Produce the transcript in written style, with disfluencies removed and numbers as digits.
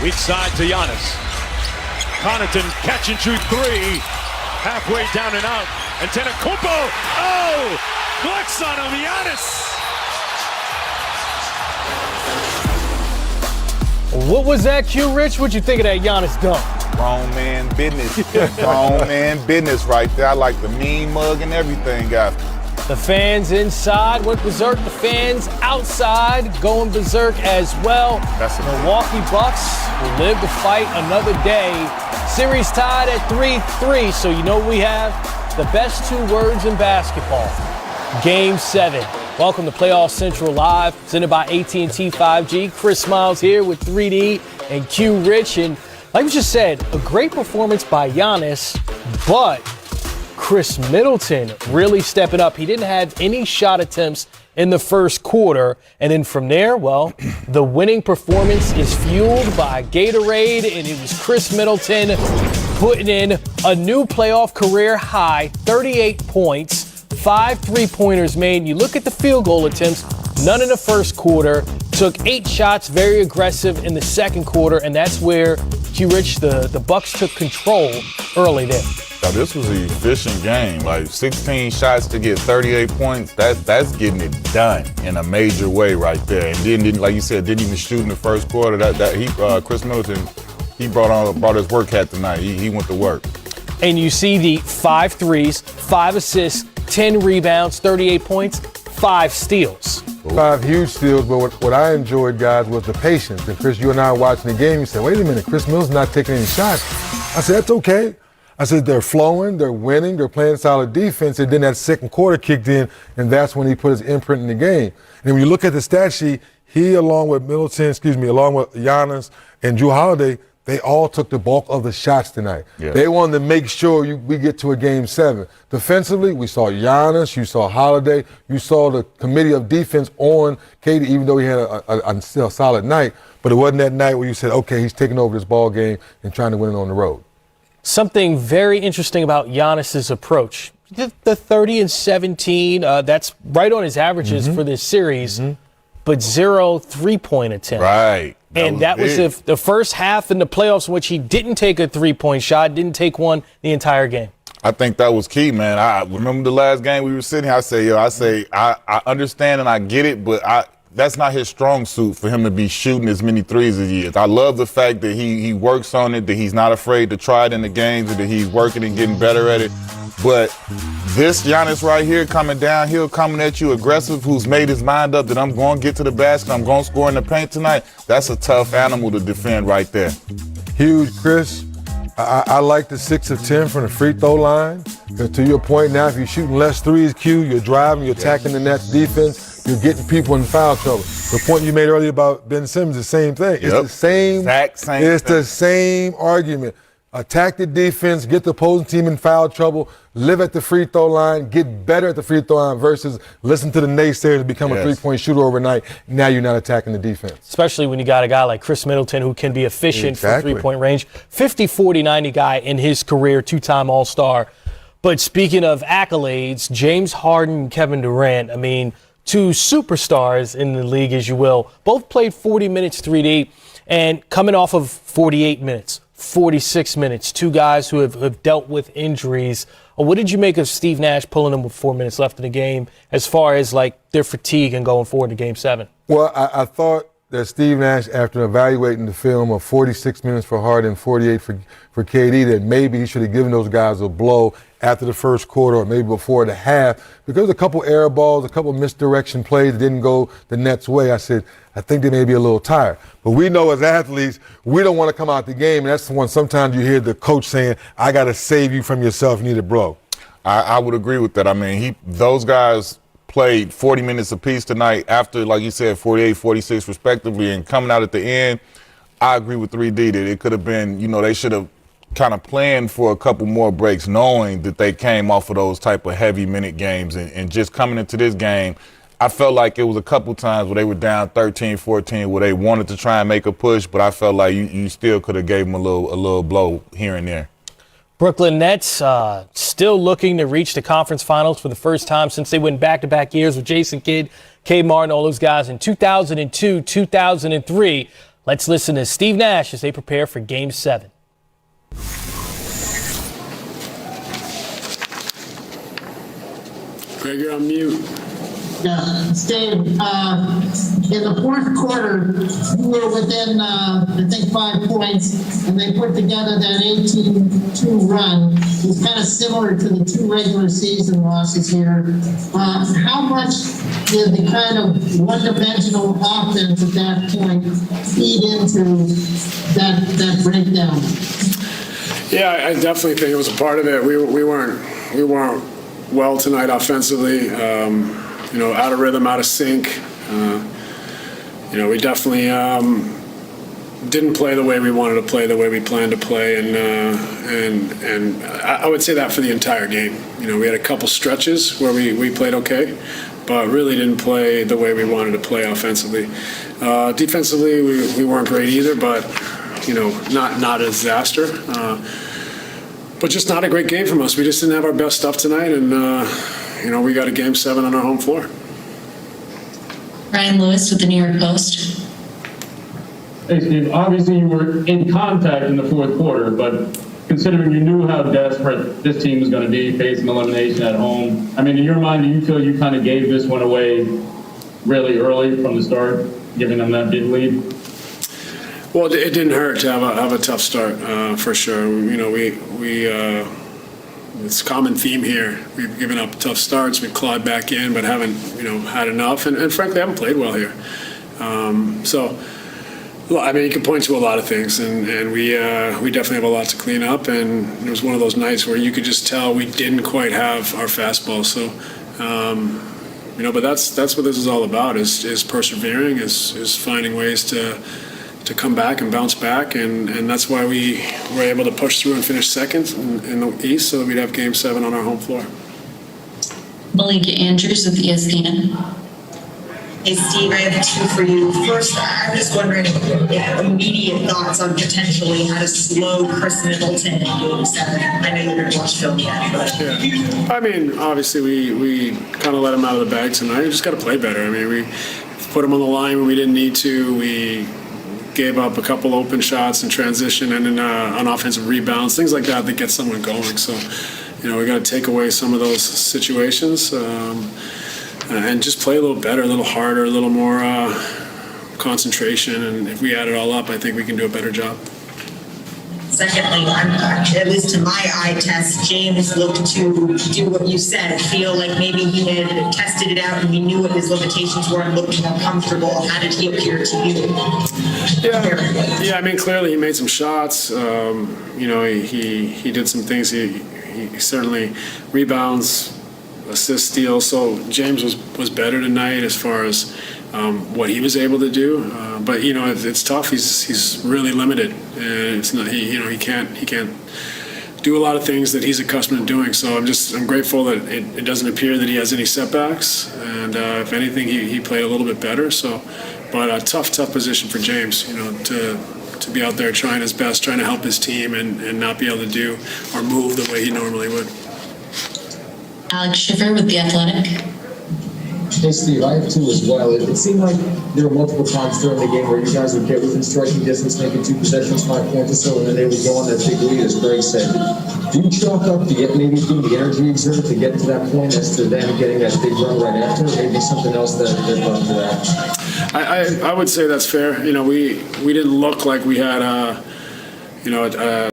Weak side to Giannis. Connaughton catch and shoot three. Halfway down and out. And Antetokounmpo. Oh! Flex on him, Giannis. What was that, Q Rich? What'd you think of that Giannis dunk? Grown man business. Grown man business right there. I like the mean mug and everything, guys. The fans inside went berserk. The fans outside going berserk as well. That's Milwaukee Bucks will live to fight another day. Series tied at 3-3, so you know we have the best two words in basketball. Game 7. Welcome to Playoff Central Live, presented by AT&T 5G. Chris Miles here with 3D and Q Rich. And like we just said, a great performance by Giannis, but Chris Middleton really stepping up. He didn't have any shot attempts in the first quarter. And then from there, well, the winning performance is fueled by Gatorade, and it was Chris Middleton putting in a new playoff career high, 38 points, 5 3-pointers made. You look at the field goal attempts, none in the first quarter, took 8 shots, very aggressive in the second quarter, and that's where Q Rich, the Bucks took control early there. Now, this was an efficient game. Like 16 shots to get 38 points. That's getting it done in a major way right there. And then like you said, didn't even shoot in the first quarter. Chris Middleton, he brought his work hat tonight. He went to work. And you see the 5 threes, 5 assists, 10 rebounds, 38 points, 5 steals. 5 huge steals, but what I enjoyed, guys, was the patience. And Chris, you and I were watching the game. You said, wait a minute, Chris Middleton's not taking any shots. I said, that's okay. I said, they're flowing, they're winning, they're playing solid defense, and then that second quarter kicked in, and that's when he put his imprint in the game. And when you look at the stat sheet, he, along with Giannis and Jrue Holiday, they all took the bulk of the shots tonight. Yeah. They wanted to make sure we get to a Game 7. Defensively, we saw Giannis, you saw Holiday, you saw the committee of defense on KD, even though he had a still solid night, but it wasn't that night where you said, okay, he's taking over this ball game and trying to win it on the road. Something very interesting about Giannis's approach. The 30 and 17, that's right on his averages for this series, but 0 3-point attempts. Right. That was the first half in the playoffs in which he didn't take a 3-point shot, didn't take one the entire game. I think that was key, man. I remember the last game we were sitting here, I understand and I get it, but that's not his strong suit for him to be shooting as many threes as he is. I love the fact that he works on it, that he's not afraid to try it in the games, and that he's working and getting better at it. But this Giannis right here coming downhill, coming at you aggressive, who's made his mind up that I'm going to get to the basket, I'm going to score in the paint tonight, that's a tough animal to defend right there. Huge, Chris. I like the 6 of 10 from the free throw line. To your point now, if you're shooting less threes, Q, you're driving, you're attacking the Nets defense, you're getting people in foul trouble. The point you made earlier about Ben Simmons, the same thing. It's the same. The same argument. Attack the defense, get the opposing team in foul trouble, live at the free throw line, get better at the free throw line versus listen to the naysayers and become a 3-point shooter overnight. Now you're not attacking the defense. Especially when you got a guy like Chris Middleton who can be efficient from 3-point range. 50, 40, 90 guy in his career, 2-time All-Star. But speaking of accolades, James Harden and Kevin Durant, I mean, 2 superstars in the league, as you will, both played 40 minutes 3D and coming off of 48 minutes. 46 minutes, 2 guys who have dealt with injuries. What did you make of Steve Nash pulling them with 4 minutes left in the game as far as like their fatigue and going forward to Game 7? Well, I thought that Steve Nash, after evaluating the film of 46 minutes for Harden and 48 for KD, that maybe he should have given those guys a blow after the first quarter or maybe before the half, because a couple air balls, a couple misdirection plays that didn't go the Nets' way. I said, I think they may be a little tired. But we know as athletes, we don't want to come out the game, and that's when sometimes you hear the coach saying, I got to save you from yourself, you need a blow. I would agree with that. I mean, those guys played 40 minutes apiece tonight after, like you said, 48, 46 respectively, and coming out at the end, I agree with 3D that it could have been, they should have kind of planned for a couple more breaks, knowing that they came off of those type of heavy minute games. And just coming into this game, I felt like it was a couple times where they were down 13, 14, where they wanted to try and make a push, but I felt like you still could have gave them a little blow here and there. Brooklyn Nets still looking to reach the conference finals for the first time since they went back-to-back years with Jason Kidd, K. Martin, all those guys in 2002, 2003. Let's listen to Steve Nash as they prepare for Game 7. Greg, you're on mute. Yeah, Steve, in the fourth quarter, you were within, I think, 5 points, and they put together that 18-2 run. It was kind of similar to the 2 regular season losses here. How much did the kind of one-dimensional offense at that point feed into that breakdown? Yeah, I definitely think it was a part of it. We weren't well tonight offensively. Out of rhythm, out of sync. We definitely didn't play the way we wanted to play, the way we planned to play, and I would say that for the entire game. We had a couple stretches where we played okay, but really didn't play the way we wanted to play offensively. Defensively, we weren't great either, but not a disaster. But just not a great game from us. We just didn't have our best stuff tonight, and we got a Game 7 on our home floor. Ryan Lewis with the New York Post. Hey, Steve, obviously you were in contact in the fourth quarter, but considering you knew how desperate this team was going to be, facing elimination at home, I mean, in your mind, do you feel you kind of gave this one away really early from the start, giving them that big lead? Well, it didn't hurt to have a tough start, for sure. It's a common theme here. We've given up tough starts. We've clawed back in, but haven't, had enough. And frankly, haven't played well here. You can point to a lot of things, and we definitely have a lot to clean up. And it was one of those nights where you could just tell we didn't quite have our fastball. So, but that's what this is all about: is persevering, is finding ways to come back and bounce back, and that's why we were able to push through and finish second in the East, so that we'd have Game 7 on our home floor. Milwauke Andrews with ESPN. Hey, Steve, I have 2 for you. First, I'm just wondering if immediate thoughts on potentially how to slow Chris Middleton in Game 7. I know you didn't watch film yet, but... Yeah. I mean, obviously, we kind of let him out of the bag tonight. We just got to play better. I mean, we put him on the line when we didn't need to. We gave up a couple open shots in transition and in on offensive rebounds, things like that get someone going. So, we got to take away some of those situations and just play a little better, a little harder, a little more concentration. And if we add it all up, I think we can do a better job. Secondly, at least to my eye test, James looked to do what you said, feel like maybe he had tested it out and he knew what his limitations were and looked more comfortable. How did he appear to you? Yeah, I mean, clearly he made some shots. He did some things. He certainly rebounds, assists, steals. So James was better tonight as far as what he was able to do, but it's tough. He's really limited, and it's not he can't do a lot of things that he's accustomed to doing. So I'm grateful that it doesn't appear that he has any setbacks, and if anything, he played a little bit better. So, but a tough position for James, to be out there trying his best, trying to help his team, and not be able to do or move the way he normally would. Alex Schiffer with The Athletic. Hey, Steve, I have 2 as well. It seemed like there were multiple times during the game where you guys would get within striking distance, making 2 possessions, 5 points or so, and then they would go on that big lead, as Greg said. Do you chalk up maybe the energy exerted to get to that point as to them getting that big run right after, or maybe something else that led to that? I would say that's fair. We didn't look like we had